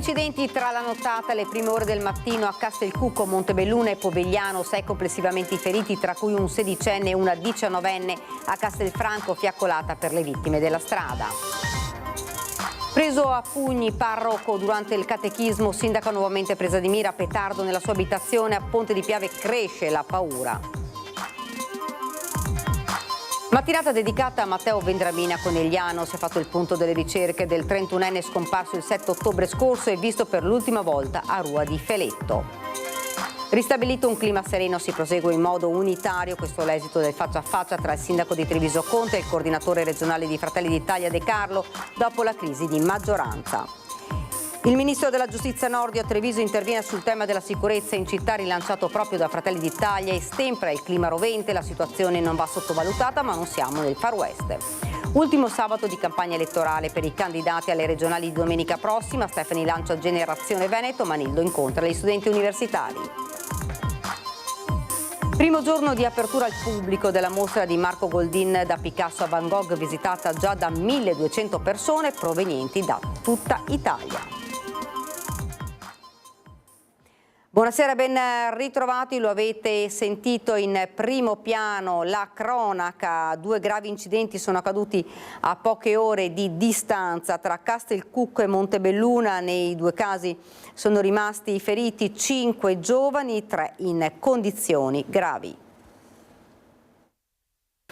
incidenti tra la nottata e le prime ore del mattino a Castelcucco, Montebelluna e Povegliano, 6 complessivamente i feriti, tra cui un 16enne e una 19enne a Castelfranco, fiaccolata per le vittime della strada. Preso a pugni parroco durante il catechismo, sindaca nuovamente presa di mira, petardo nella sua abitazione a Ponte di Piave, cresce la paura. Mattinata dedicata a Matteo Vendramini a Conegliano. Si è fatto il punto delle ricerche del 31enne scomparso il 7 ottobre scorso e visto per l'ultima volta a Rua di Feletto. Ristabilito un clima sereno, si prosegue in modo unitario. Questo è l'esito del faccia a faccia tra il sindaco di Treviso Conte e il coordinatore regionale di Fratelli d'Italia De Carlo dopo la crisi di maggioranza. Il ministro della Giustizia Nordio a Treviso interviene sul tema della sicurezza in città, rilanciato proprio da Fratelli d'Italia, e stempera il clima rovente. La situazione non va sottovalutata, ma non siamo nel Far West. Ultimo sabato di campagna elettorale per i candidati alle regionali di domenica prossima. Stefani lancia Generazione Veneto, Manildo incontra gli studenti universitari. Primo giorno di apertura al pubblico della mostra di Marco Goldin da Picasso a Van Gogh, visitata già da 1200 persone provenienti da tutta Italia. Buonasera, ben ritrovati. Lo avete sentito in primo piano, la cronaca. 2 gravi incidenti sono accaduti a poche ore di distanza tra Castelcucco e Montebelluna. Nei 2 casi sono rimasti feriti 5 giovani, 3 in condizioni gravi.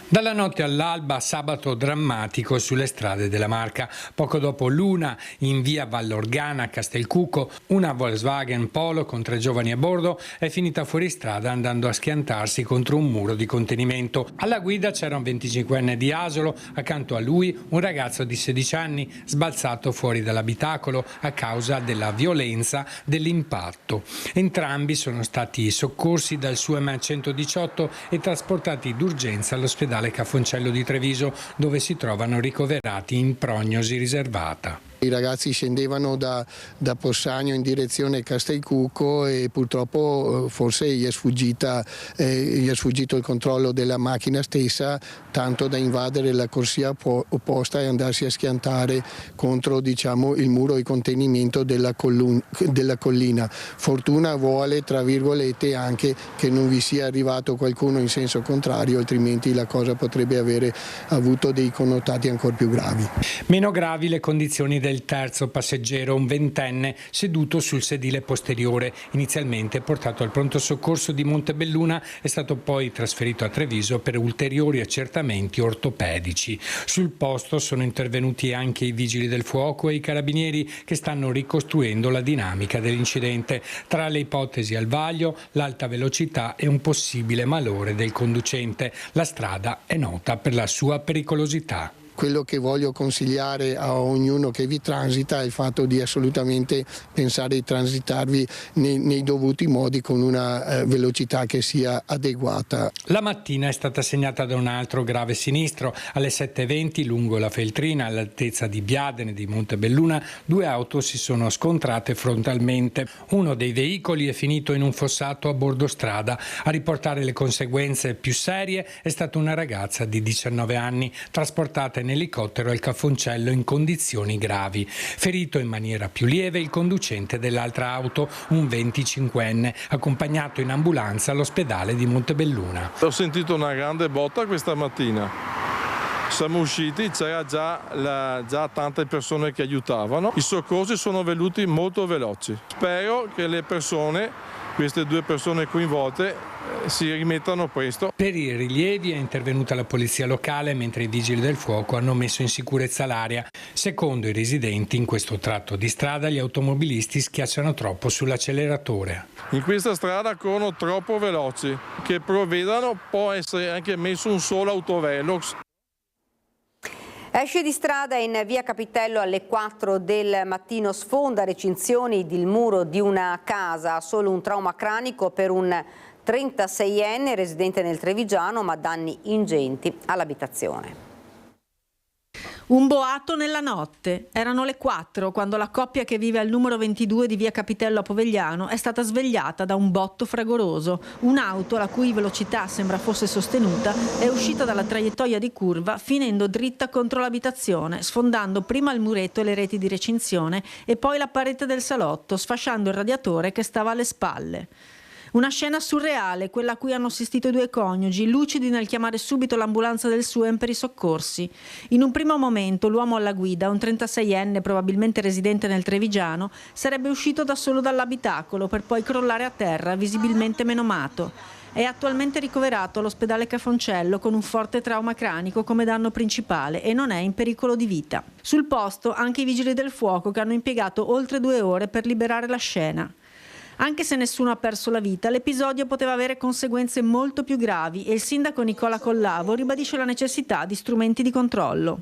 Dalla notte all'alba, sabato drammatico sulle strade della Marca. Poco dopo l'1 in via Vallorgana a Castelcucco, una Volkswagen Polo con 3 giovani a bordo è finita fuori strada andando a schiantarsi contro un muro di contenimento. Alla guida c'era un 25enne di Asolo, accanto a lui un ragazzo di 16 anni sbalzato fuori dall'abitacolo a causa della violenza dell'impatto. Entrambi sono stati soccorsi dal SUEM 118 e trasportati d'urgenza all'ospedale Cafoncello di Treviso, dove si trovano ricoverati in prognosi riservata. I ragazzi scendevano da Possagno in direzione Castelcucco e purtroppo forse gli è sfuggito il controllo della macchina stessa, tanto da invadere la corsia opposta e andarsi a schiantare contro, il muro di contenimento della collina. Fortuna vuole, tra virgolette, anche che non vi sia arrivato qualcuno in senso contrario, altrimenti la cosa potrebbe avere avuto dei connotati ancora più gravi. Meno gravi le condizioni del terzo passeggero, un 20enne seduto sul sedile posteriore. Inizialmente portato al pronto soccorso di Montebelluna, è stato poi trasferito a Treviso per ulteriori accertamenti ortopedici. Sul posto sono intervenuti anche i vigili del fuoco e i carabinieri, che stanno ricostruendo la dinamica dell'incidente. Tra le ipotesi al vaglio, l'alta velocità e un possibile malore del conducente. La strada è nota per la sua pericolosità. Quello che voglio consigliare a ognuno che vi transita è il fatto di assolutamente pensare di transitarvi nei dovuti modi con una velocità che sia adeguata. La mattina è stata segnata da un altro grave sinistro. Alle 7:20 lungo la Feltrina, all'altezza di Biadene di Montebelluna, 2 auto si sono scontrate frontalmente. Uno dei veicoli è finito in un fossato a bordo strada. A riportare le conseguenze più serie è stata una ragazza di 19 anni, trasportata in elicottero al Cafoncello in condizioni gravi. Ferito in maniera più lieve il conducente dell'altra auto, un 25enne, accompagnato in ambulanza all'ospedale di Montebelluna. Ho sentito una grande botta questa mattina. Siamo usciti, c'era già tante persone che aiutavano. I soccorsi sono venuti molto veloci. Spero che le persone, queste 2 persone coinvolte, si rimettano presto. Per i rilievi è intervenuta la polizia locale, mentre i vigili del fuoco hanno messo in sicurezza l'area. Secondo i residenti, in questo tratto di strada gli automobilisti schiacciano troppo sull'acceleratore. In questa strada corrono troppo veloci. Che provvedano, può essere anche messo un solo autovelox. Esce di strada in via Capitello alle 4 del mattino, sfonda recinzioni il muro di una casa, solo un trauma cranico per un 36enne residente nel Trevigiano, ma danni ingenti all'abitazione. Un boato nella notte. Erano le 4 quando la coppia che vive al numero 22 di via Capitello a Povegliano è stata svegliata da un botto fragoroso. Un'auto, la cui velocità sembra fosse sostenuta, è uscita dalla traiettoria di curva finendo dritta contro l'abitazione, sfondando prima il muretto e le reti di recinzione e poi la parete del salotto, sfasciando il radiatore che stava alle spalle. Una scena surreale, quella a cui hanno assistito i due coniugi, lucidi nel chiamare subito l'ambulanza del SUEM per i soccorsi. In un primo momento l'uomo alla guida, un 36enne probabilmente residente nel Trevigiano, sarebbe uscito da solo dall'abitacolo per poi crollare a terra, visibilmente menomato. È attualmente ricoverato all'ospedale Cafoncello con un forte trauma cranico come danno principale e non è in pericolo di vita. Sul posto anche i vigili del fuoco che hanno impiegato oltre 2 ore per liberare la scena. Anche se nessuno ha perso la vita, l'episodio poteva avere conseguenze molto più gravi e il sindaco Nicola Collavo ribadisce la necessità di strumenti di controllo.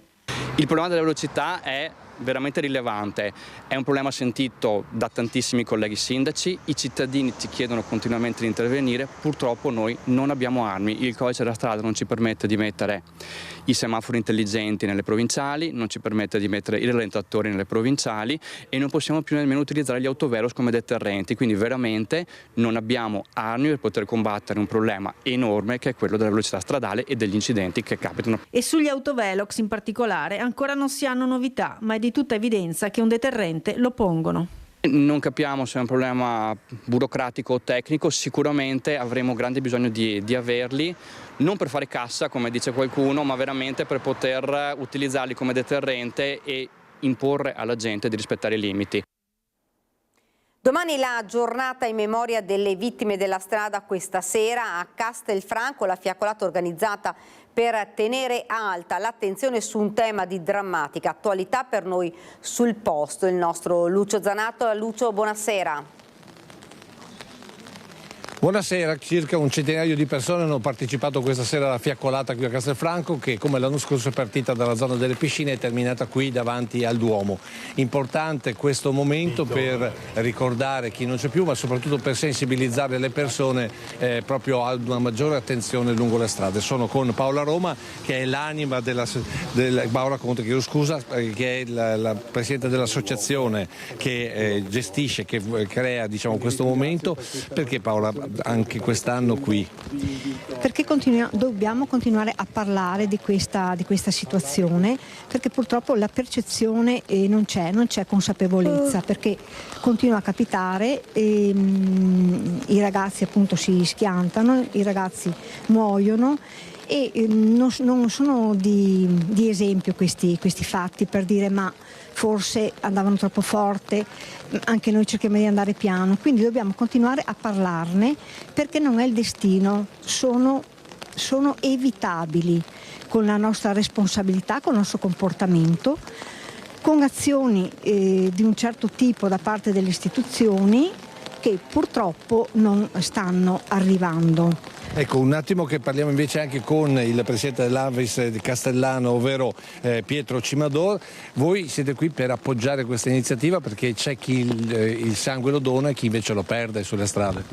Il problema della velocità è veramente rilevante, è un problema sentito da tantissimi colleghi sindaci, i cittadini ci chiedono continuamente di intervenire, purtroppo noi non abbiamo armi, il codice della strada non ci permette di mettere i semafori intelligenti nelle provinciali, non ci permette di mettere i rallentatori nelle provinciali e non possiamo più nemmeno utilizzare gli autovelox come deterrenti, quindi veramente non abbiamo armi per poter combattere un problema enorme che è quello della velocità stradale e degli incidenti che capitano. E sugli autovelox in particolare ancora non si hanno novità, ma è di tutta evidenza che un deterrente lo pongono. Non capiamo se è un problema burocratico o tecnico, sicuramente avremo grande bisogno di averli, non per fare cassa come dice qualcuno, ma veramente per poter utilizzarli come deterrente e imporre alla gente di rispettare i limiti. Domani la giornata in memoria delle vittime della strada, questa sera a Castelfranco, la fiaccolata organizzata per tenere alta l'attenzione su un tema di drammatica attualità per noi sul posto. Il nostro Lucio Zanato. Lucio, buonasera. Buonasera, circa un centinaio di persone hanno partecipato questa sera alla fiaccolata qui a Castelfranco che come l'anno scorso è partita dalla zona delle piscine e è terminata qui davanti al Duomo. Importante questo momento per ricordare chi non c'è più ma soprattutto per sensibilizzare le persone proprio ad una maggiore attenzione lungo le strade. Sono con Paola Roma che è l'anima Paola Conte, che è la presidente dell'associazione che gestisce, che crea questo momento. Perché Paola anche quest'anno qui? Perché dobbiamo continuare a parlare di questa situazione, perché purtroppo la percezione non c'è consapevolezza, perché continua a capitare, i ragazzi appunto si schiantano, i ragazzi muoiono e non sono di esempio questi fatti per dire ma forse andavano troppo forte, anche noi cerchiamo di andare piano, quindi dobbiamo continuare a parlarne perché non è il destino, sono evitabili con la nostra responsabilità, con il nostro comportamento, con azioni di un certo tipo da parte delle istituzioni che purtroppo non stanno arrivando. Ecco, un attimo che parliamo invece anche con il presidente dell'Avis di Castellano, ovvero Pietro Cimador. Voi siete qui per appoggiare questa iniziativa perché c'è chi il sangue lo dona e chi invece lo perde sulle strade.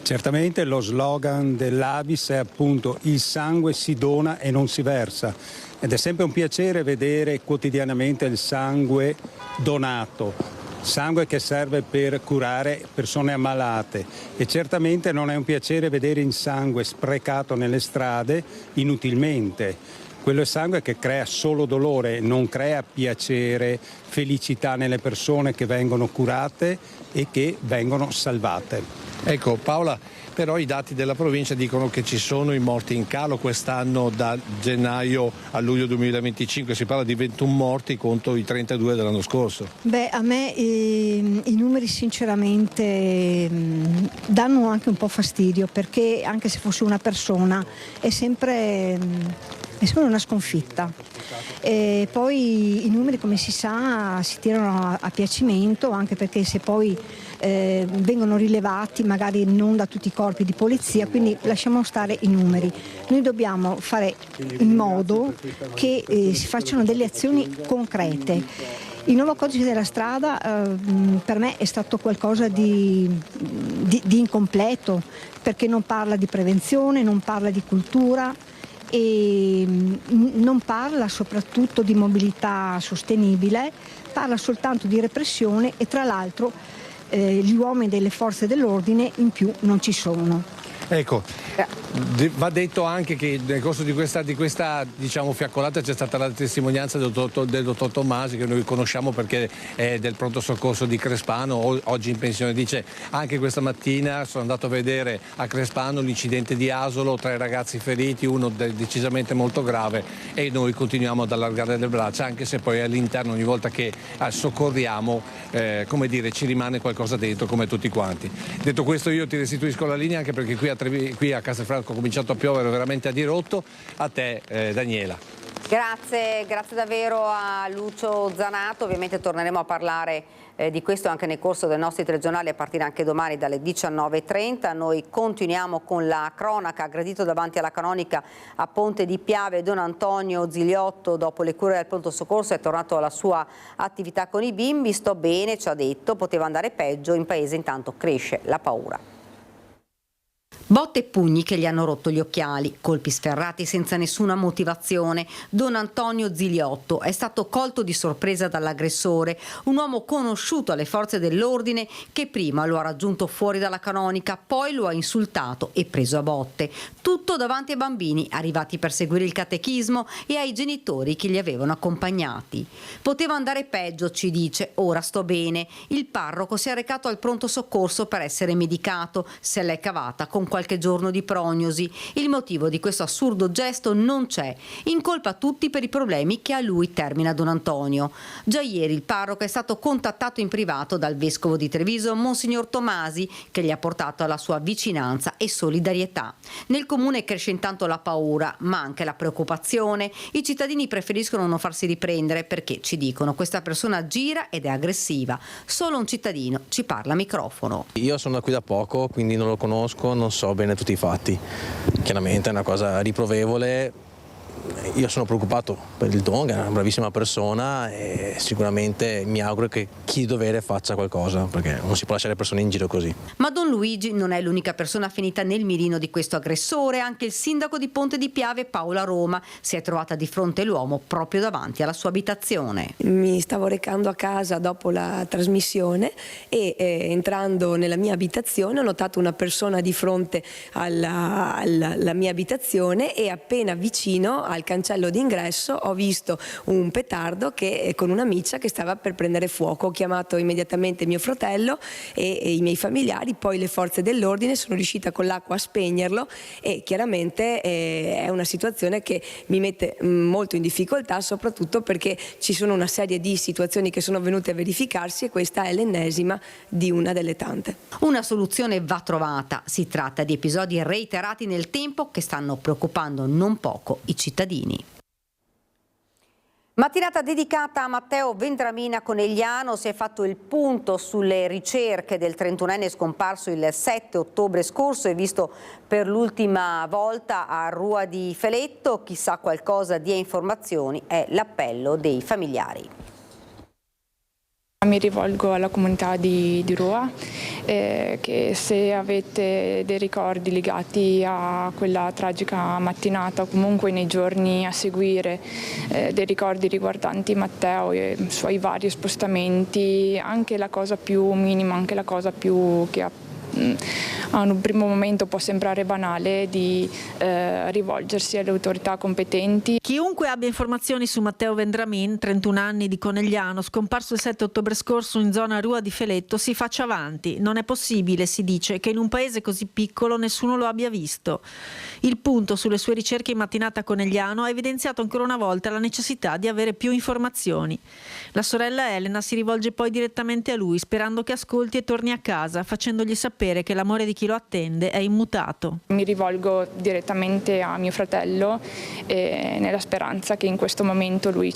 Certamente lo slogan dell'Avis è appunto il sangue si dona e non si versa. Ed è sempre un piacere vedere quotidianamente il sangue donato. Sangue che serve per curare persone ammalate e certamente non è un piacere vedere il sangue sprecato nelle strade inutilmente. Quello è sangue che crea solo dolore, non crea piacere, felicità nelle persone che vengono curate e che vengono salvate. Ecco Paola, però i dati della provincia dicono che ci sono i morti in calo quest'anno da gennaio a luglio 2025, si parla di 21 morti contro i 32 dell'anno scorso. A me i numeri sinceramente danno anche un po' fastidio perché anche se fosse una persona è sempre una sconfitta. E poi i numeri come si sa si tirano a piacimento anche perché se poi vengono rilevati magari non da tutti i corpi di polizia, quindi lasciamo stare i numeri. Noi dobbiamo fare in modo che si facciano delle azioni concrete. Il nuovo codice della strada per me è stato qualcosa di incompleto perché non parla di prevenzione, non parla di cultura e non parla soprattutto di mobilità sostenibile, parla soltanto di repressione e tra l'altro gli uomini delle forze dell'ordine in più non ci sono. Ecco, va detto anche che nel corso di questa diciamo, fiaccolata c'è stata la testimonianza del dottor Tommasi, che noi conosciamo perché è del pronto soccorso di Crespano, oggi in pensione. Dice: anche questa mattina sono andato a vedere a Crespano l'incidente di Asolo, 3 ragazzi feriti, uno decisamente molto grave, e noi continuiamo ad allargare le braccia, anche se poi all'interno ogni volta che soccorriamo come dire, ci rimane qualcosa dentro, come tutti quanti. Detto questo, io ti restituisco la linea, anche perché qui a Castelfranco ha cominciato a piovere veramente a dirotto. A te, Daniela. Grazie davvero a Lucio Zanato. Ovviamente torneremo a parlare di questo anche nel corso dei nostri telegiornali a partire anche domani dalle 19:30. Noi continuiamo con la cronaca. Aggredito davanti alla canonica a Ponte di Piave, Don Antonio Ziliotto, dopo le cure del pronto soccorso è tornato alla sua attività con i bimbi. Sto bene, ci ha detto, poteva andare peggio, in paese intanto cresce la paura. Botte e pugni che gli hanno rotto gli occhiali, colpi sferrati senza nessuna motivazione. Don Antonio Ziliotto è stato colto di sorpresa dall'aggressore, un uomo conosciuto alle forze dell'ordine che prima lo ha raggiunto fuori dalla canonica, poi lo ha insultato e preso a botte. Tutto davanti ai bambini arrivati per seguire il catechismo e ai genitori che li avevano accompagnati. Poteva andare peggio, ci dice, ora sto bene. Il parroco si è recato al pronto soccorso per essere medicato, se l'è cavata con qualche giorno di prognosi. Il motivo di questo assurdo gesto non c'è. Incolpa tutti per i problemi che a lui termina Don Antonio. Già ieri il parroco è stato contattato in privato dal vescovo di Treviso, Monsignor Tommasi, che gli ha portato alla sua vicinanza e solidarietà. Nel comune cresce intanto la paura, ma anche la preoccupazione. I cittadini preferiscono non farsi riprendere perché, ci dicono, questa persona gira ed è aggressiva. Solo un cittadino ci parla a microfono. Io sono qui da poco, quindi non lo conosco, non so bene tutti i fatti. Chiaramente è una cosa riprovevole. Io sono preoccupato per il Don, è una bravissima persona e sicuramente mi auguro che chi di dovere faccia qualcosa, perché non si può lasciare persone in giro così. Ma Don Luigi non è l'unica persona finita nel mirino di questo aggressore. Anche il sindaco di Ponte di Piave, Paola Roma, si è trovata di fronte all'uomo proprio davanti alla sua abitazione. Mi stavo recando a casa dopo la trasmissione e entrando nella mia abitazione ho notato una persona di fronte alla mia abitazione e appena vicino al cancello d'ingresso ho visto un petardo con una miccia che stava per prendere fuoco. Ho chiamato immediatamente mio fratello e i miei familiari, poi le forze dell'ordine, sono riuscita con l'acqua a spegnerlo e chiaramente è una situazione che mi mette molto in difficoltà, soprattutto perché ci sono una serie di situazioni che sono venute a verificarsi e questa è l'ennesima di una delle tante. Una soluzione va trovata. Si tratta di episodi reiterati nel tempo che stanno preoccupando non poco i cittadini. Mattinata dedicata a Matteo Vendramina Conegliano. Si è fatto il punto sulle ricerche del 31enne scomparso il 7 ottobre scorso e visto per l'ultima volta a Rua di Feletto. Chi sa qualcosa dia informazioni, è l'appello dei familiari. Mi rivolgo alla comunità di Rua che se avete dei ricordi legati a quella tragica mattinata o comunque nei giorni a seguire dei ricordi riguardanti Matteo e i suoi vari spostamenti, anche la cosa più minima, anche la cosa più che a un primo momento può sembrare banale, di rivolgersi alle autorità competenti. Chiunque abbia informazioni su Matteo Vendramin, 31 anni, di Conegliano, scomparso il 7 ottobre scorso in zona Rua di Feletto, si faccia avanti. Non è possibile, si dice, che in un paese così piccolo nessuno lo abbia visto. Il punto sulle sue ricerche in mattinata a Conegliano ha evidenziato ancora una volta la necessità di avere più informazioni. La sorella Elena si rivolge poi direttamente a lui, sperando che ascolti e torni a casa, facendogli sapere che l'amore di chi lo attende è immutato. Mi rivolgo direttamente a mio fratello nella speranza che in questo momento lui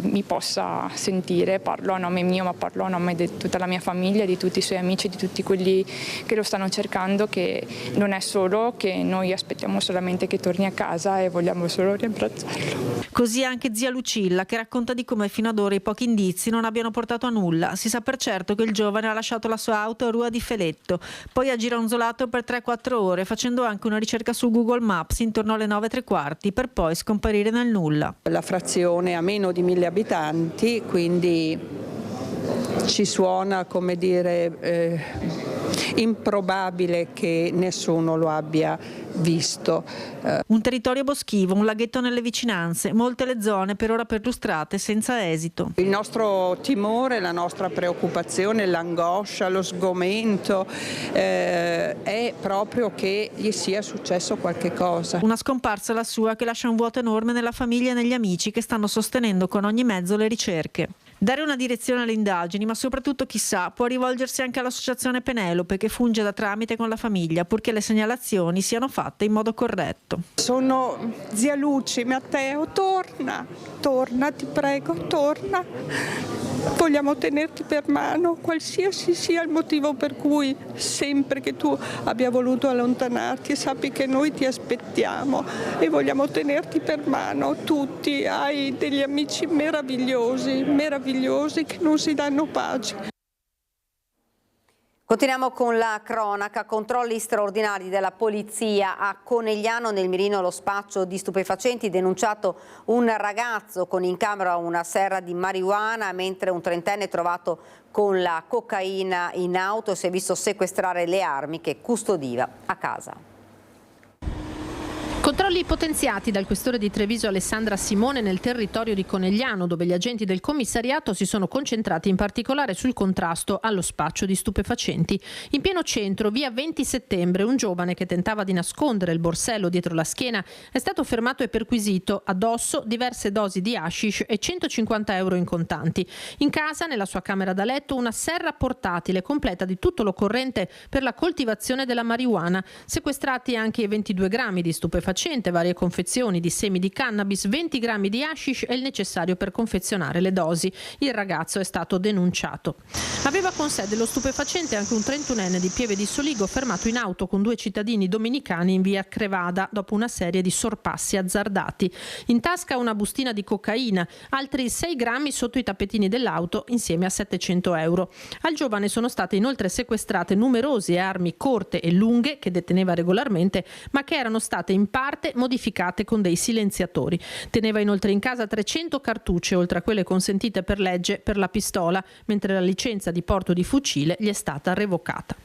mi possa sentire. Parlo a nome mio, ma parlo a nome di tutta la mia famiglia, di tutti i suoi amici, di tutti quelli che lo stanno cercando, che non è solo, che noi aspettiamo solamente che torni a casa e vogliamo solo riabbracciarlo. Così anche zia Lucilla, che racconta di come fino ad ora i pochi indizi non abbiano portato a nulla. Si sa per certo che il giovane ha lasciato la sua auto a Rua di Feletto, poi ha gironzolato per 3-4 ore, facendo anche una ricerca su Google Maps intorno alle 9:15, per poi scomparire nel nulla. La frazione ha meno di 1000 abitanti, quindi ci suona, come dire, improbabile che nessuno lo abbia visto. Un territorio boschivo, un laghetto nelle vicinanze, molte le zone per ora perlustrate senza esito. Il nostro timore, la nostra preoccupazione, l'angoscia, lo sgomento è proprio che gli sia successo qualche cosa. Una scomparsa la sua che lascia un vuoto enorme nella famiglia e negli amici che stanno sostenendo con ogni mezzo le ricerche. Dare una direzione alle indagini, ma soprattutto, chissà, può rivolgersi anche all'associazione Penelope, che funge da tramite con la famiglia, purché le segnalazioni siano fatte in modo corretto. Sono zia Luci, Matteo, torna, ti prego, torna. Vogliamo tenerti per mano, qualsiasi sia il motivo per cui, sempre che tu abbia voluto allontanarti, sappi che noi ti aspettiamo e vogliamo tenerti per mano tutti. Hai degli amici meravigliosi che non si danno pace. Continuiamo con la cronaca. Controlli straordinari della polizia a Conegliano, nel mirino lo spaccio di stupefacenti. Denunciato un ragazzo con in camera una serra di marijuana, mentre un trentenne trovato con la cocaina in auto si è visto sequestrare le armi che custodiva a casa. Controlli potenziati dal questore di Treviso Alessandra Simone nel territorio di Conegliano, dove gli agenti del commissariato si sono concentrati in particolare sul contrasto allo spaccio di stupefacenti. In pieno centro, via 20 settembre, un giovane che tentava di nascondere il borsello dietro la schiena è stato fermato e perquisito. Addosso diverse dosi di hashish e 150 euro in contanti. In casa, nella sua camera da letto, una serra portatile completa di tutto l'occorrente per la coltivazione della marijuana. Sequestrati anche i 22 grammi di stupefacenti, varie confezioni di semi di cannabis, 20 grammi di hashish e il necessario per confezionare le dosi. Il ragazzo è stato denunciato. Aveva con sé dello stupefacente anche un 31enne di Pieve di Soligo, fermato in auto con 2 cittadini dominicani in via Crevada dopo una serie di sorpassi azzardati. In tasca una bustina di cocaina, altri 6 grammi sotto i tappetini dell'auto insieme a 700 euro. Al giovane sono state inoltre sequestrate numerose armi corte e lunghe che deteneva regolarmente, ma che erano state in parte modificate con dei silenziatori. Teneva inoltre in casa 300 cartucce, oltre a quelle consentite per legge per la pistola, mentre la licenza di porto di fucile gli è stata revocata.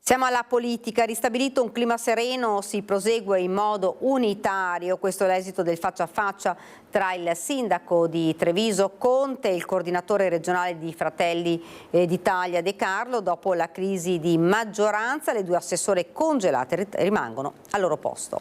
Siamo alla politica. Ristabilito un clima sereno, si prosegue in modo unitario. Questo è l'esito del faccia a faccia tra il sindaco di Treviso Conte e il coordinatore regionale di Fratelli d'Italia De Carlo. Dopo la crisi di maggioranza, le 2 assessore congelate rimangono al loro posto.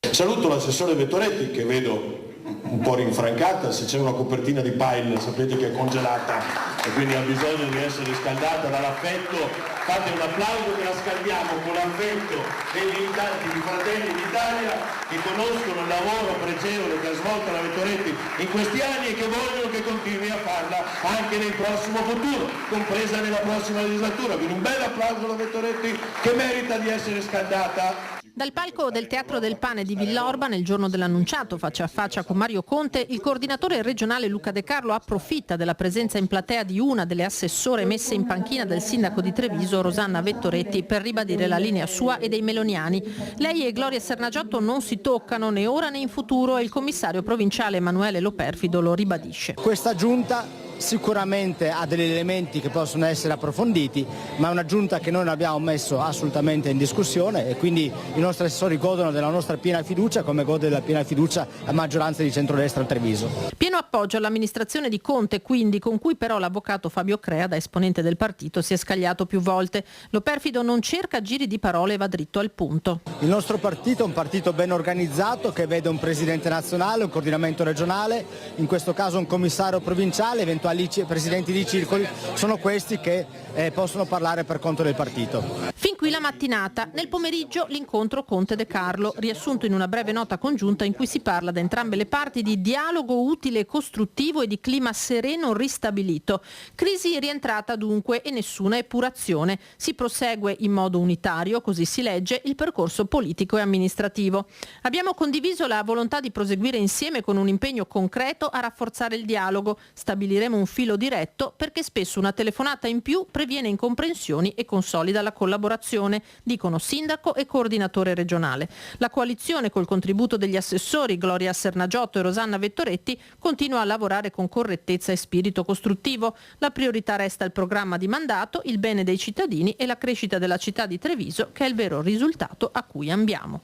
Saluto l'assessore Vettoretti, che vedo un po' rinfrancata. Se c'è una copertina di pile sapete che è congelata e quindi ha bisogno di essere riscaldata dall'affetto. Fate un applauso che la scaldiamo con l'affetto dei militanti di Fratelli d'Italia che conoscono il lavoro pregevole che ha svolto la Vettoretti in questi anni e che vogliono che continui a farla anche nel prossimo futuro, compresa nella prossima legislatura. Quindi un bel applauso alla Vettoretti che merita di essere scaldata. Dal palco del Teatro del Pane di Villorba, nel giorno dell'annunciato faccia a faccia con Mario Conte, il coordinatore regionale Luca De Carlo approfitta della presenza in platea di una delle assessore messe in panchina dal sindaco di Treviso, Rosanna Vettoretti, per ribadire la linea sua e dei meloniani. Lei e Gloria Sernagiotto non si toccano né ora né in futuro e il commissario provinciale Emanuele Loperfido lo ribadisce. Questa giunta sicuramente ha degli elementi che possono essere approfonditi, ma è una giunta che noi non abbiamo messo assolutamente in discussione e quindi i nostri assessori godono della nostra piena fiducia, come gode della piena fiducia la maggioranza di centrodestra a Treviso. Pieno appoggio all'amministrazione di Conte, quindi, con cui però l'avvocato Fabio Crea, da esponente del partito, si è scagliato più volte. Loperfido non cerca giri di parole e va dritto al punto. Il nostro partito è un partito ben organizzato che vede un presidente nazionale, un coordinamento regionale, in questo caso un commissario provinciale, eventualmente eventuali presidenti di circoli, sono questi che possono parlare per conto del partito. Fin qui la mattinata. Nel pomeriggio l'incontro Conte-De Carlo, riassunto in una breve nota congiunta in cui si parla da entrambe le parti di dialogo utile e costruttivo e di clima sereno ristabilito. Crisi rientrata dunque e nessuna epurazione. Si prosegue in modo unitario, così si legge, il percorso politico e amministrativo. Abbiamo condiviso la volontà di proseguire insieme con un impegno concreto a rafforzare il dialogo. Stabiliremo un filo diretto perché spesso una telefonata in più previene incomprensioni e consolida la collaborazione, dicono sindaco e coordinatore regionale. La coalizione, col contributo degli assessori Gloria Sernagiotto e Rosanna Vettoretti, continua a lavorare con correttezza e spirito costruttivo. La priorità resta il programma di mandato, il bene dei cittadini e la crescita della città di Treviso, che è il vero risultato a cui ambiamo.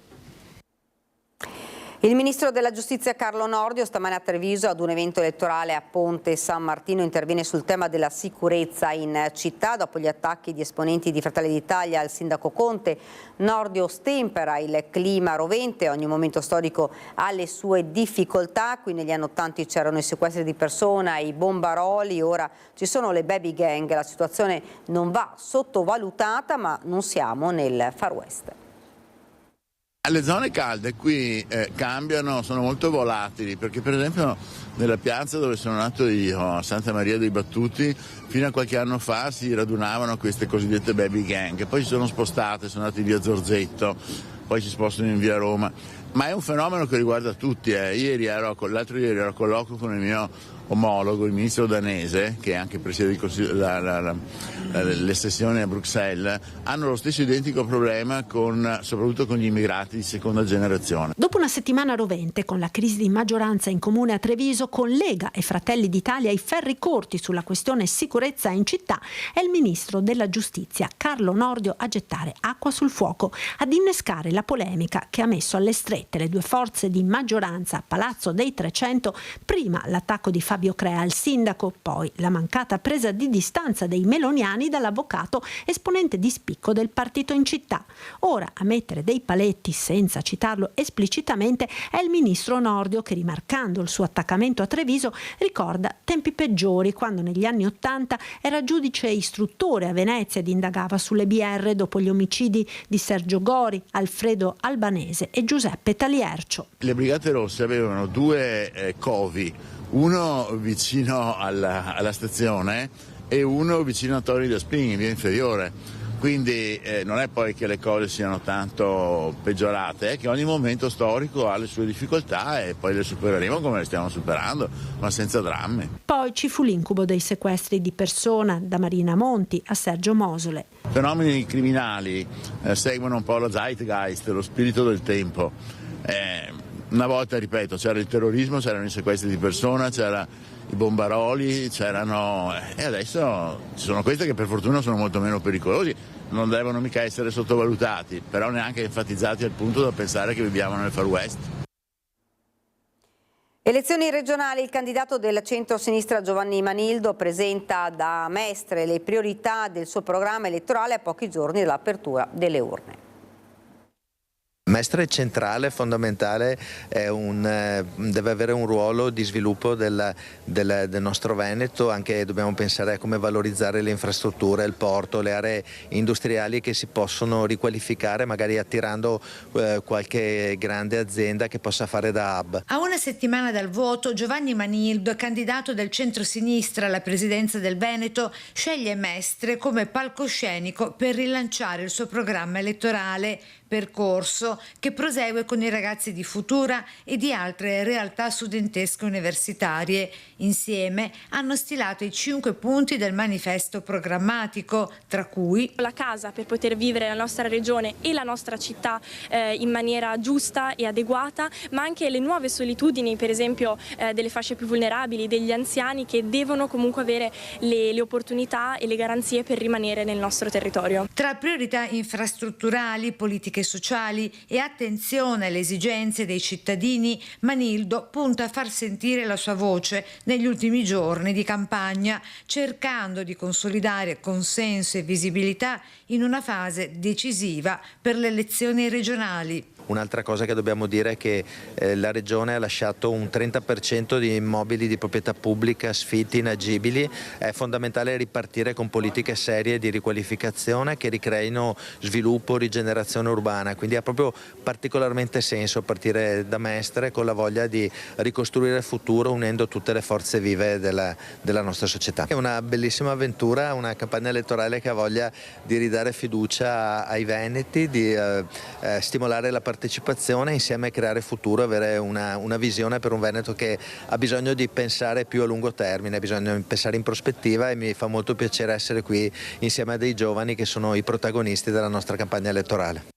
Il ministro della Giustizia Carlo Nordio stamane a Treviso ad un evento elettorale a Ponte San Martino interviene sul tema della sicurezza in città dopo gli attacchi di esponenti di Fratelli d'Italia al sindaco Conte. Nordio stempera il clima rovente, ogni momento storico ha le sue difficoltà, qui negli anni '80 c'erano i sequestri di persona, i bombaroli, ora ci sono le baby gang, la situazione non va sottovalutata ma non siamo nel Far West. Le zone calde qui cambiano, sono molto volatili, perché per esempio nella piazza dove sono nato io, a Santa Maria dei Battuti, fino a qualche anno fa si radunavano queste cosiddette baby gang, poi si sono spostate, sono andate via Zorzetto, poi si spostano in via Roma, ma è un fenomeno che riguarda tutti. L'altro ieri ero a colloquio con il mio omologo, il ministro danese, che anche presiede le sessioni a Bruxelles, hanno lo stesso identico problema soprattutto con gli immigrati di seconda generazione. Dopo una settimana rovente, con la crisi di maggioranza in comune a Treviso, con Lega e Fratelli d'Italia ai ferri corti sulla questione sicurezza in città, è il ministro della Giustizia Carlo Nordio a gettare acqua sul fuoco, ad innescare la polemica che ha messo alle strette le due forze di maggioranza a Palazzo dei 300, prima l'attacco di Fabio Crea al sindaco, poi la mancata presa di distanza dei meloniani dall'avvocato esponente di spicco del partito in città. Ora a mettere dei paletti, senza citarlo esplicitamente, è il ministro Nordio che, rimarcando il suo attaccamento a Treviso, ricorda tempi peggiori, quando negli anni '80 era giudice istruttore a Venezia ed indagava sulle BR dopo gli omicidi di Sergio Gori, Alfredo Albanese e Giuseppe Taliercio. Le Brigate Rosse avevano due covi, uno vicino alla stazione e uno vicino a Torri da Spring, in via Inferiore. Quindi non è poi che le cose siano tanto peggiorate, è che ogni momento storico ha le sue difficoltà e poi le supereremo come le stiamo superando, ma senza drammi. Poi ci fu l'incubo dei sequestri di persona, da Marina Monti a Sergio Mosole. Fenomeni criminali seguono un po' lo zeitgeist, lo spirito del tempo. Una volta, ripeto, c'era il terrorismo, c'erano i sequestri di persona, c'era i bombaroli, e adesso ci sono questi che per fortuna sono molto meno pericolosi, non devono mica essere sottovalutati, però neanche enfatizzati al punto da pensare che viviamo nel Far West. Elezioni regionali, il candidato del centro-sinistra Giovanni Manildo presenta da Mestre le priorità del suo programma elettorale a pochi giorni dall'apertura delle urne. Mestre è centrale, fondamentale, deve avere un ruolo di sviluppo del nostro Veneto, anche dobbiamo pensare a come valorizzare le infrastrutture, il porto, le aree industriali che si possono riqualificare, magari attirando qualche grande azienda che possa fare da hub. A una settimana dal voto, Giovanni Manildo, candidato del centro-sinistra alla presidenza del Veneto, sceglie Mestre come palcoscenico per rilanciare il suo programma elettorale, percorso che prosegue con i ragazzi di Futura e di altre realtà studentesche universitarie. Insieme hanno stilato i 5 punti del manifesto programmatico, tra cui la casa per poter vivere la nostra regione e la nostra città in maniera giusta e adeguata, ma anche le nuove solitudini, per esempio delle fasce più vulnerabili, degli anziani, che devono comunque avere le opportunità e le garanzie per rimanere nel nostro territorio. Tra priorità infrastrutturali, politiche sociali e attenzione alle esigenze dei cittadini, Manildo punta a far sentire la sua voce negli ultimi giorni di campagna, cercando di consolidare consenso e visibilità in una fase decisiva per le elezioni regionali. Un'altra cosa che dobbiamo dire è che la Regione ha lasciato un 30% di immobili di proprietà pubblica sfitti, inagibili. È fondamentale ripartire con politiche serie di riqualificazione che ricreino sviluppo, rigenerazione urbana, quindi ha proprio particolarmente senso partire da Mestre con la voglia di ricostruire il futuro unendo tutte le forze vive della nostra società. È una bellissima avventura, una campagna elettorale che ha voglia di ridare fiducia ai veneti, di stimolare la partecipazione, insieme a creare futuro, avere una visione per un Veneto che ha bisogno di pensare più a lungo termine, ha bisogno di pensare in prospettiva, e mi fa molto piacere essere qui insieme a dei giovani che sono i protagonisti della nostra campagna elettorale.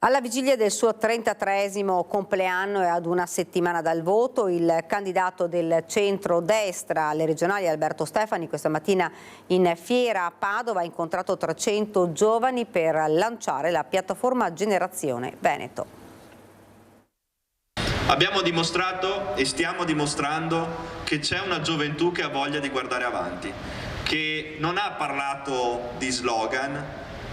Alla vigilia del suo 33esimo compleanno e ad una settimana dal voto, il candidato del centro-destra alle regionali Alberto Stefani questa mattina in fiera a Padova ha incontrato 300 giovani per lanciare la piattaforma Generazione Veneto. Abbiamo dimostrato e stiamo dimostrando che c'è una gioventù che ha voglia di guardare avanti, che non ha parlato di slogan,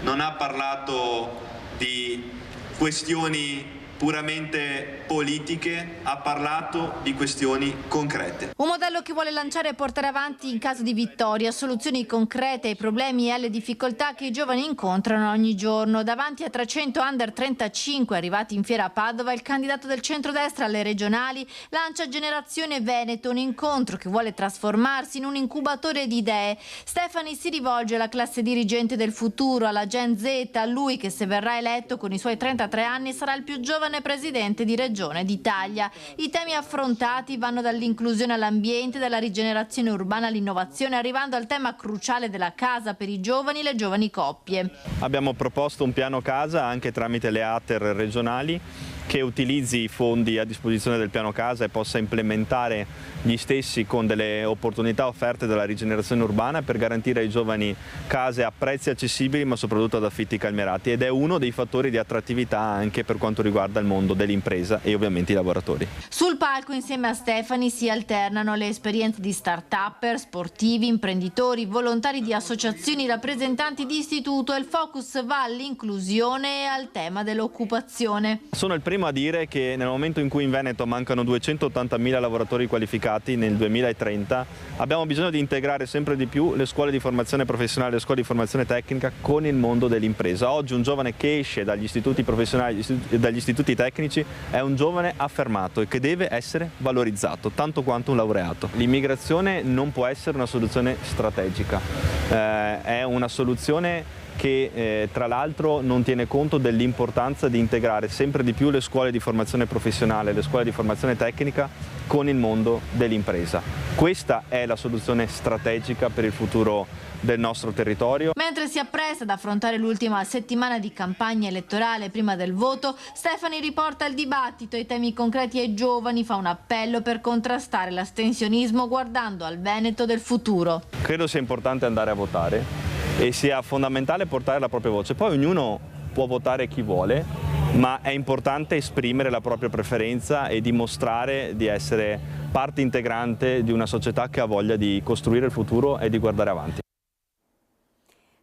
non ha parlato di questioni puramente politiche, ha parlato di questioni concrete. Un modello che vuole lanciare e portare avanti in caso di vittoria soluzioni concrete ai problemi e alle difficoltà che i giovani incontrano ogni giorno. Davanti a 300 under 35 arrivati in fiera a Padova, il candidato del centrodestra alle regionali lancia Generazione Veneto, un incontro che vuole trasformarsi in un incubatore di idee. Stefani si rivolge alla classe dirigente del futuro, alla Gen Z, a lui che, se verrà eletto con i suoi 33 anni, sarà il più giovane presidente di regione d'Italia. I temi affrontati vanno dall'inclusione all'ambiente, dalla rigenerazione urbana all'innovazione, arrivando al tema cruciale della casa per i giovani e le giovani coppie. Abbiamo proposto un piano casa anche tramite le ATER regionali che utilizzi i fondi a disposizione del piano casa e possa implementare gli stessi con delle opportunità offerte dalla rigenerazione urbana per garantire ai giovani case a prezzi accessibili ma soprattutto ad affitti calmierati, ed è uno dei fattori di attrattività anche per quanto riguarda il mondo dell'impresa e ovviamente i lavoratori. Sul palco insieme a Stefani si alternano le esperienze di start-upper, sportivi, imprenditori, volontari di associazioni, rappresentanti di istituto, e il focus va all'inclusione e al tema dell'occupazione. Sono il primo a dire che nel momento in cui in Veneto mancano 280.000 lavoratori qualificati nel 2030, abbiamo bisogno di integrare sempre di più le scuole di formazione professionale, le scuole di formazione tecnica con il mondo dell'impresa. Oggi un giovane che esce dagli istituti professionali e dagli istituti tecnici è un giovane affermato e che deve essere valorizzato tanto quanto un laureato. L'immigrazione non può essere una soluzione strategica, è una soluzione che tra l'altro non tiene conto dell'importanza di integrare sempre di più le scuole di formazione professionale, le scuole di formazione tecnica con il mondo dell'impresa. Questa è la soluzione strategica per il futuro del nostro territorio. Mentre si appresta ad affrontare l'ultima settimana di campagna elettorale prima del voto, Stefani riporta il dibattito e i temi concreti ai giovani, fa un appello per contrastare l'astensionismo guardando al Veneto del futuro. Credo sia importante andare a votare e sia fondamentale portare la propria voce. Poi ognuno può votare chi vuole, ma è importante esprimere la propria preferenza e dimostrare di essere parte integrante di una società che ha voglia di costruire il futuro e di guardare avanti.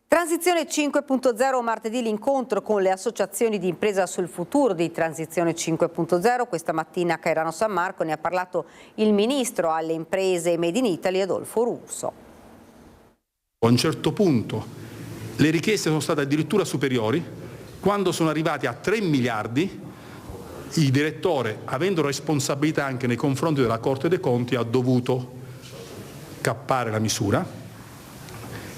Transizione 5.0, martedì l'incontro con le associazioni di impresa sul futuro di Transizione 5.0. Questa mattina a Cairano San Marco ne ha parlato il ministro alle imprese Made in Italy Adolfo Russo. A un certo punto le richieste sono state addirittura superiori, quando sono arrivati a 3 miliardi, il direttore, avendo responsabilità anche nei confronti della Corte dei Conti, ha dovuto cappare la misura,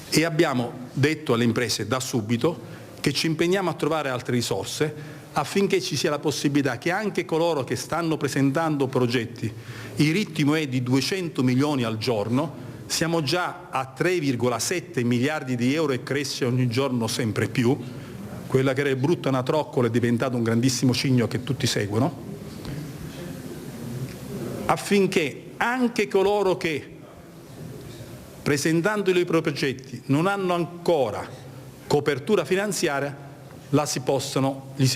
e abbiamo detto alle imprese da subito che ci impegniamo a trovare altre risorse affinché ci sia la possibilità che anche coloro che stanno presentando progetti, il ritmo è di 200 milioni al giorno, siamo già a 3,7 miliardi di euro e cresce ogni giorno sempre più. Quella che era brutta una troccola è diventata un grandissimo cigno che tutti seguono, affinché anche coloro che, presentando i loro progetti, non hanno ancora copertura finanziaria, gli si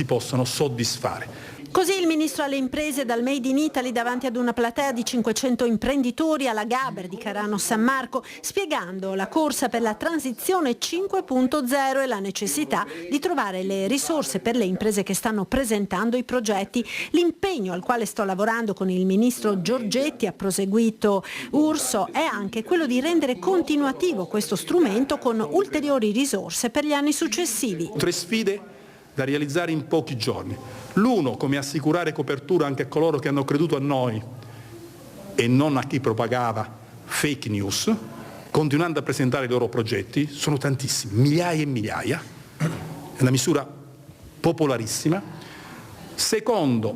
possono soddisfare. Così il ministro alle imprese dal Made in Italy davanti ad una platea di 500 imprenditori alla Gaber di Carano San Marco, spiegando la corsa per la transizione 5.0 e la necessità di trovare le risorse per le imprese che stanno presentando i progetti. L'impegno al quale sto lavorando con il ministro Giorgetti, ha proseguito Urso, è anche quello di rendere continuativo questo strumento con ulteriori risorse per gli anni successivi. 3 sfide da realizzare in pochi giorni. L'uno, come assicurare copertura anche a coloro che hanno creduto a noi e non a chi propagava fake news, continuando a presentare i loro progetti. Sono tantissimi, migliaia e migliaia, è una misura popolarissima. Secondo,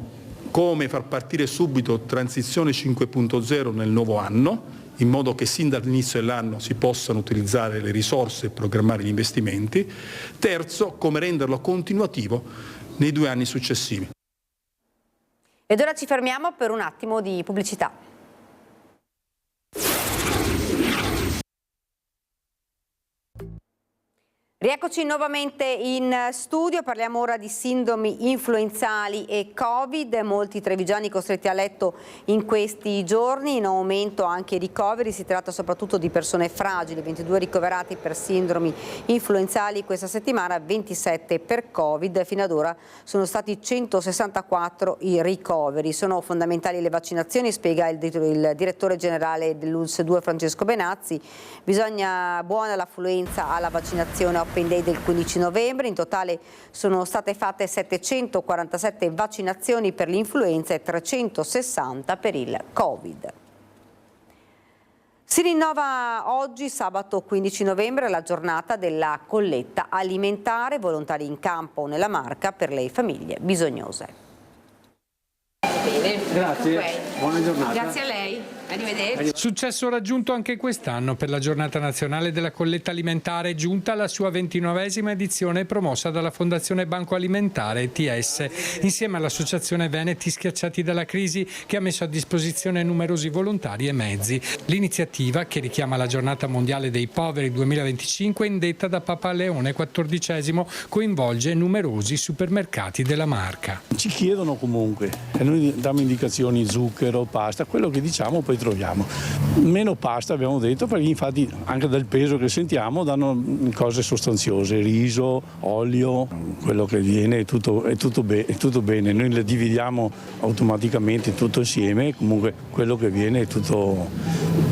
come far partire subito transizione 5.0 nel nuovo anno, in modo che sin dall'inizio dell'anno si possano utilizzare le risorse e programmare gli investimenti. Terzo, come renderlo continuativo nei 2 anni successivi. Ed ora ci fermiamo per un attimo di pubblicità. Rieccoci nuovamente in studio, parliamo ora di sindromi influenzali e Covid, molti trevigiani costretti a letto in questi giorni, in aumento anche i ricoveri, si tratta soprattutto di persone fragili, 22 ricoverati per sindromi influenzali questa settimana, 27 per Covid, fino ad ora sono stati 164 i ricoveri. Sono fondamentali le vaccinazioni, spiega il direttore generale dell'ULSS 2 Francesco Benazzi, bisogna buona l'affluenza alla vaccinazione Open Day del 15 novembre, in totale sono state fatte 747 vaccinazioni per l'influenza e 360 per il Covid. Si rinnova oggi, sabato 15 novembre, la giornata della colletta alimentare, volontari in campo nella Marca per le famiglie bisognose. Bene, grazie, buona giornata. Grazie a lei. Arrivederci. Successo raggiunto anche quest'anno per la giornata nazionale della colletta alimentare, giunta alla sua 29esima edizione promossa dalla Fondazione Banco Alimentare ETS, insieme all'Associazione Veneti Schiacciati dalla Crisi, che ha messo a disposizione numerosi volontari e mezzi. L'iniziativa, che richiama la giornata mondiale dei poveri 2025, indetta da Papa Leone XIV, coinvolge numerosi supermercati della Marca. Ci chiedono comunque e noi diamo indicazioni: zucchero, pasta, quello che diciamo poi troviamo. Meno pasta abbiamo detto, perché infatti anche dal peso che sentiamo danno cose sostanziose, riso, olio, quello che viene è tutto bene, noi le dividiamo automaticamente tutto insieme, comunque quello che viene è tutto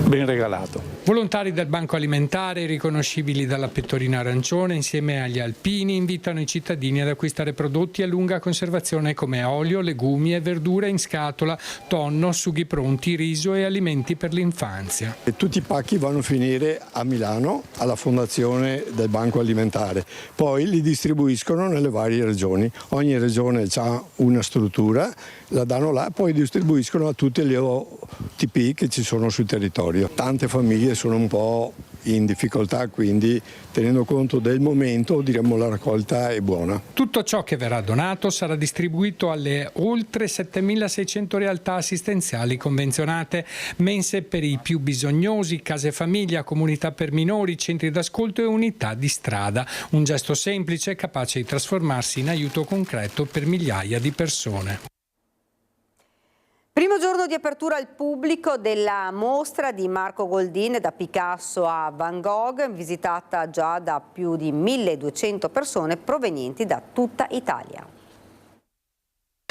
ben regalato. Volontari del Banco Alimentare, riconoscibili dalla pettorina arancione, insieme agli alpini, invitano i cittadini ad acquistare prodotti a lunga conservazione come olio, legumi e verdure in scatola, tonno, sughi pronti, riso e alimenti per l'infanzia. E tutti i pacchi vanno a finire a Milano, alla fondazione del Banco Alimentare, poi li distribuiscono nelle varie regioni, ogni regione ha una struttura, la danno là, poi distribuiscono a tutte le OTP che ci sono sul territorio. Tante famiglie sono un po' in difficoltà, quindi tenendo conto del momento diremmo la raccolta è buona. Tutto ciò che verrà donato sarà distribuito alle oltre 7.600 realtà assistenziali convenzionate, mense per i più bisognosi, case famiglia, comunità per minori, centri d'ascolto e unità di strada. Un gesto semplice capace di trasformarsi in aiuto concreto per migliaia di persone. Primo giorno di apertura al pubblico della mostra di Marco Goldin, da Picasso a Van Gogh, visitata già da più di 1.200 persone provenienti da tutta Italia.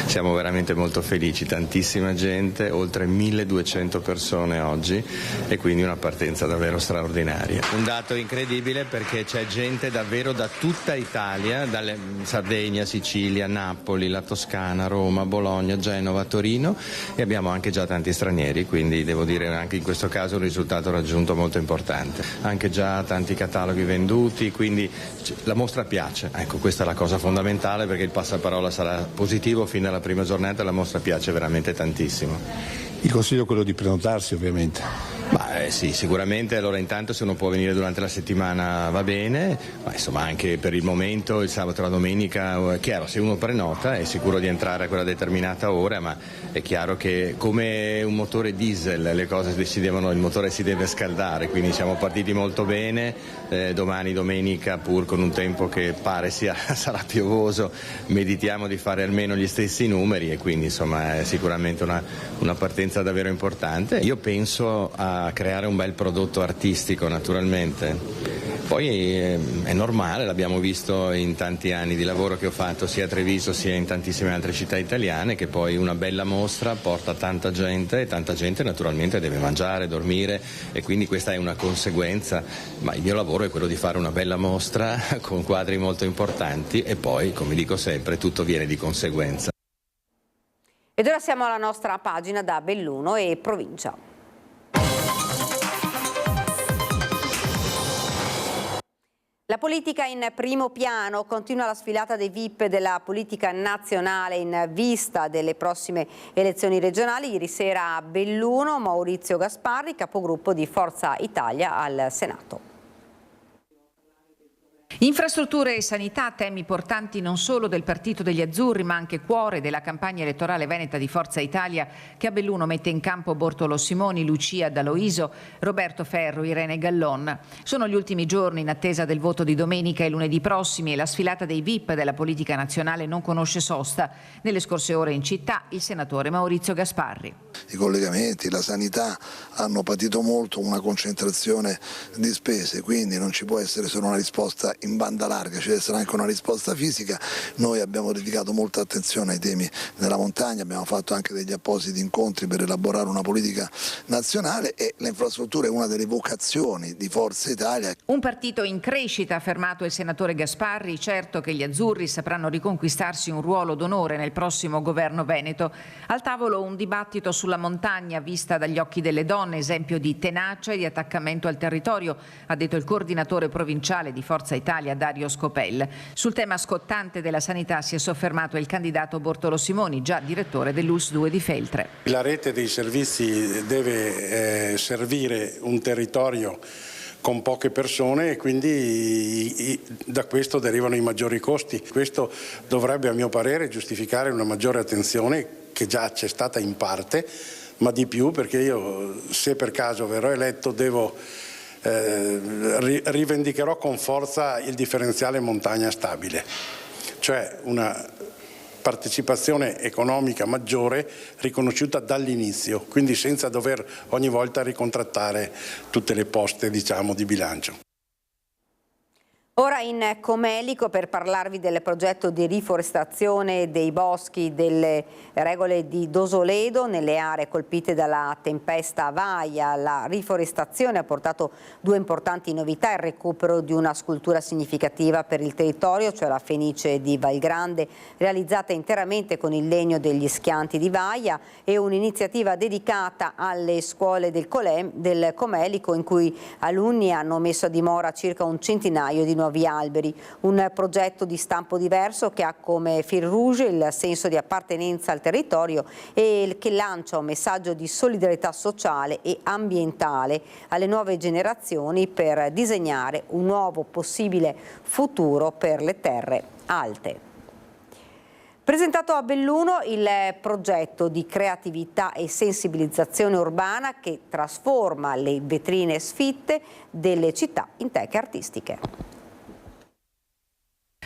Siamo veramente molto felici, tantissima gente, oltre 1.200 persone oggi e quindi una partenza davvero straordinaria. Un dato incredibile perché c'è gente davvero da tutta Italia, dalle Sardegna, Sicilia, Napoli, la Toscana, Roma, Bologna, Genova, Torino e abbiamo anche già tanti stranieri, quindi devo dire anche in questo caso un risultato raggiunto molto importante. Anche già tanti cataloghi venduti, quindi la mostra piace, ecco questa è la cosa fondamentale perché il passaparola sarà positivo fino alla prima giornata, la mostra piace veramente tantissimo. Il consiglio è quello di prenotarsi ovviamente. Sì, sicuramente. Allora intanto se uno può venire durante la settimana va bene, ma insomma anche per il momento il sabato e la domenica è chiaro, se uno prenota è sicuro di entrare a quella determinata ora, ma è chiaro che come un motore diesel le cose il motore si deve scaldare, quindi siamo partiti molto bene, domani domenica pur con un tempo che pare sarà piovoso meditiamo di fare almeno gli stessi numeri e quindi insomma è sicuramente una partenza davvero importante. Io penso a creare un bel prodotto artistico naturalmente, poi è normale, l'abbiamo visto in tanti anni di lavoro che ho fatto sia a Treviso sia in tantissime altre città italiane, che poi una bella mostra porta tanta gente e tanta gente naturalmente deve mangiare, dormire e quindi questa è una conseguenza, ma il mio lavoro è quello di fare una bella mostra con quadri molto importanti e poi, come dico sempre, tutto viene di conseguenza. Ed ora siamo alla nostra pagina da Belluno e provincia. La politica in primo piano, continua la sfilata dei VIP della politica nazionale in vista delle prossime elezioni regionali. Ieri sera a Belluno Maurizio Gasparri, capogruppo di Forza Italia al Senato. Infrastrutture e sanità, temi portanti non solo del Partito degli Azzurri ma anche cuore della campagna elettorale veneta di Forza Italia, che a Belluno mette in campo Bortolo Simoni, Lucia D'Aloiso, Roberto Ferro, Irene Gallon. Sono gli ultimi giorni in attesa del voto di domenica e lunedì prossimi e la sfilata dei VIP della politica nazionale non conosce sosta. Nelle scorse ore in città il senatore Maurizio Gasparri. I collegamenti, la sanità hanno patito molto una concentrazione di spese, quindi non ci può essere solo una risposta in banda larga, ci deve essere anche una risposta fisica. Noi abbiamo dedicato molta attenzione ai temi della montagna, abbiamo fatto anche degli appositi incontri per elaborare una politica nazionale e l'infrastruttura è una delle vocazioni di Forza Italia. Un partito in crescita, ha affermato il senatore Gasparri, certo che gli azzurri sapranno riconquistarsi un ruolo d'onore nel prossimo governo veneto. Al tavolo un dibattito sulla montagna vista dagli occhi delle donne, esempio di tenacia e di attaccamento al territorio, ha detto il coordinatore provinciale di Forza Italia Dario Scopel. Sul tema scottante della sanità si è soffermato il candidato Bortolo Simoni, già direttore dell'ULSS 2 di Feltre. La rete dei servizi deve servire un territorio con poche persone e quindi da questo derivano i maggiori costi. Questo dovrebbe a mio parere giustificare una maggiore attenzione che già c'è stata in parte, ma di più perché io, se per caso verrò eletto, rivendicherò con forza il differenziale montagna stabile, cioè una partecipazione economica maggiore riconosciuta dall'inizio, quindi senza dover ogni volta ricontrattare tutte le poste, diciamo, di bilancio. Ora in Comelico per parlarvi del progetto di riforestazione dei boschi delle regole di Dosoledo nelle aree colpite dalla tempesta Vaia. La riforestazione ha portato due importanti novità: il recupero di una scultura significativa per il territorio, cioè la Fenice di Valgrande, realizzata interamente con il legno degli schianti di Vaia, e un'iniziativa dedicata alle scuole del Comelico in cui alunni hanno messo a dimora circa un centinaio di nuovi alberi, un progetto di stampo diverso che ha come fil rouge il senso di appartenenza al territorio e che lancia un messaggio di solidarietà sociale e ambientale alle nuove generazioni per disegnare un nuovo possibile futuro per le terre alte. Presentato a Belluno il progetto di creatività e sensibilizzazione urbana che trasforma le vetrine sfitte delle città in teche artistiche.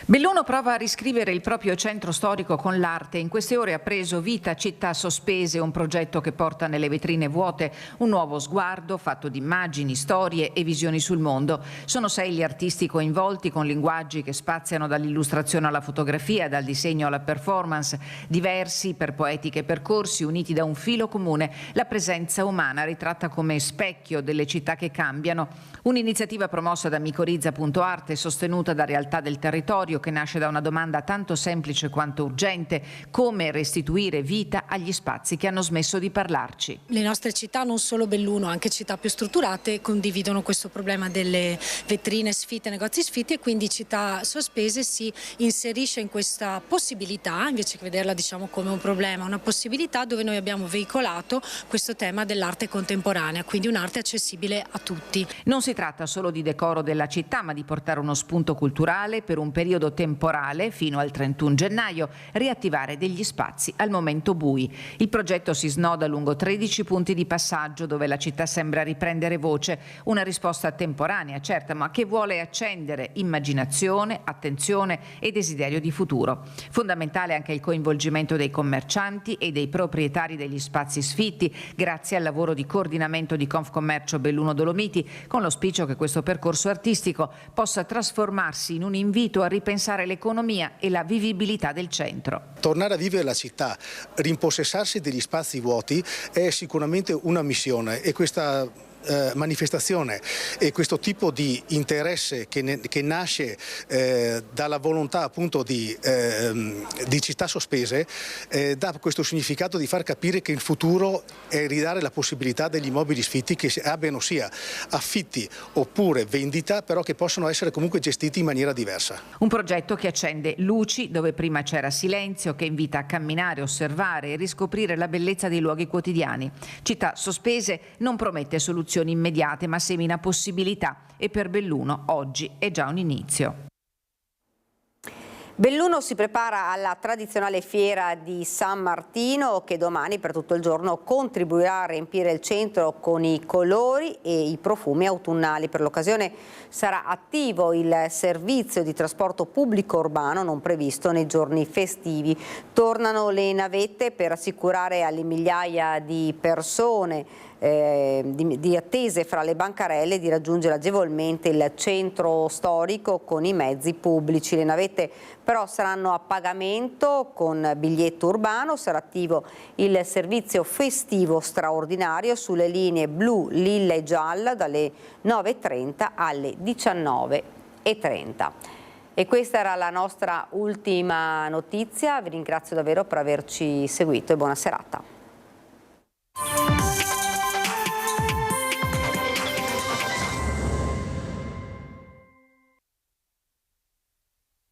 Belluno prova a riscrivere il proprio centro storico con l'arte. In queste ore ha preso vita Città Sospese, un progetto che porta nelle vetrine vuote un nuovo sguardo fatto di immagini, storie e visioni sul mondo. Sono 6 gli artisti coinvolti, con linguaggi che spaziano dall'illustrazione alla fotografia, dal disegno alla performance, diversi per poetiche percorsi uniti da un filo comune, la presenza umana ritratta come specchio delle città che cambiano. Un'iniziativa promossa da Micorizza.art e sostenuta da realtà del territorio territorio che nasce da una domanda tanto semplice quanto urgente: come restituire vita agli spazi che hanno smesso di parlarci. Le nostre città, non solo Belluno, anche città più strutturate, condividono questo problema delle vetrine sfitte, negozi sfitti, e quindi Città Sospese si inserisce in questa possibilità, invece che vederla come un problema, una possibilità dove noi abbiamo veicolato questo tema dell'arte contemporanea, quindi un'arte accessibile a tutti. Non si tratta solo di decoro della città, ma di portare uno spunto culturale per un periodo temporale fino al 31 gennaio, riattivare degli spazi al momento bui. Il progetto si snoda lungo 13 punti di passaggio dove la città sembra riprendere voce, una risposta temporanea, certa, ma che vuole accendere immaginazione, attenzione e desiderio di futuro. Fondamentale anche il coinvolgimento dei commercianti e dei proprietari degli spazi sfitti, grazie al lavoro di coordinamento di Confcommercio Belluno Dolomiti, con l'auspicio che questo percorso artistico possa trasformarsi in un invito a ripensare l'economia e la vivibilità del centro. Tornare a vivere la città, rimpossessarsi degli spazi vuoti è sicuramente una missione, e questa manifestazione e questo tipo di interesse che nasce dalla volontà appunto di Città Sospese dà questo significato di far capire che il futuro è ridare la possibilità degli immobili sfitti, che abbiano sia affitti oppure vendita, però che possono essere comunque gestiti in maniera diversa. Un progetto che accende luci dove prima c'era silenzio, che invita a camminare, osservare e riscoprire la bellezza dei luoghi quotidiani. Città Sospese non promette soluzioni immediate, ma semina possibilità, e per Belluno oggi è già un inizio. Belluno si prepara alla tradizionale fiera di San Martino, che domani per tutto il giorno contribuirà a riempire il centro con i colori e i profumi autunnali. Per l'occasione sarà attivo il servizio di trasporto pubblico urbano non previsto nei giorni festivi. Tornano le navette per assicurare alle migliaia di persone di attese fra le bancarelle di raggiungere agevolmente il centro storico con i mezzi pubblici. Le navette però saranno a pagamento con biglietto urbano. Sarà attivo il servizio festivo straordinario sulle linee blu, lilla e gialla dalle 9:30 alle 19:30. E questa era la nostra ultima notizia. Vi ringrazio davvero per averci seguito e buona serata.